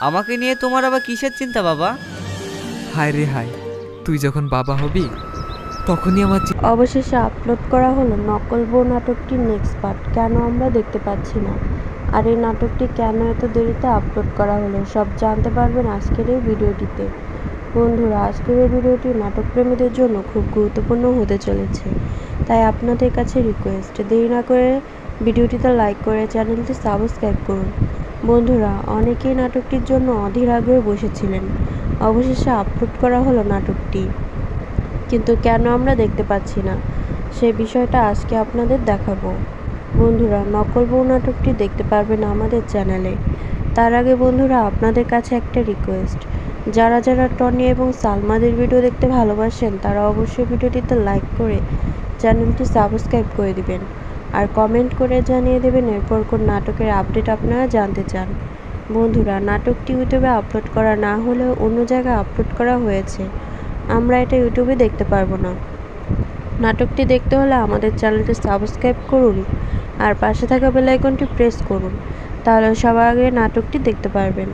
আমাকে নিয়ে তোমার আবার কিসের চিন্তা বাবা? হায় রে হায়, তুই যখন বাবা হবি তখনই আমার অবশেষে আপলোড করা হলো নকল বউ নাটকটির নেক্সট পার্ট। কেন আমরা দেখতে পাচ্ছি না, আর এই নাটকটি কেন এত দেরিতে আপলোড করা হলো, সব জানতে পারবেন আজকের এই ভিডিওটিতে। বন্ধুরা, আজকের এই ভিডিওটি নাটক প্রেমীদের জন্য খুব গুরুত্বপূর্ণ হতে চলেছে, তাই আপনাদের কাছে রিকোয়েস্ট, দেরি না করে ভিডিওটিতে লাইক করে চ্যানেলটি সাবস্ক্রাইব করুন। বন্ধুরা, অনেকেই নাটকটির জন্য অধীর আগ্রহে বসেছিলেন। অবশেষে আপলোড করা হলো নাটকটি, কিন্তু কেন আমরা দেখতে পাচ্ছি না সেই বিষয়টা আজকে আপনাদের দেখাবো। বন্ধুরা, নকল বউ নাটকটি দেখতে পারবেন আমাদের চ্যানেলে। তার আগে বন্ধুরা, আপনাদের কাছে একটা রিকোয়েস্ট, যারা যারা টনি এবং সালমাদের ভিডিও দেখতে ভালোবাসেন তারা অবশ্যই ভিডিওটিতে লাইক করে চ্যানেলটি সাবস্ক্রাইব করে দিবেন, আর কমেন্ট করে জানিয়ে দেবেন এরপর কোন নাটকের আপডেট আপনারা জানতে চান। বন্ধুরা, নাটকটি ইউটিউবে আপলোড করা না হলেও অন্য জায়গায় আপলোড করা হয়েছে, আমরা এটা ইউটিউবে দেখতে পারবো না। নাটকটি দেখতে হলে আমাদের চ্যানেলটি সাবস্ক্রাইব করুন আর পাশে থাকা বেল আইকনটি প্রেস করুন, তাহলে সবার আগে নাটকটি দেখতে পারবেন।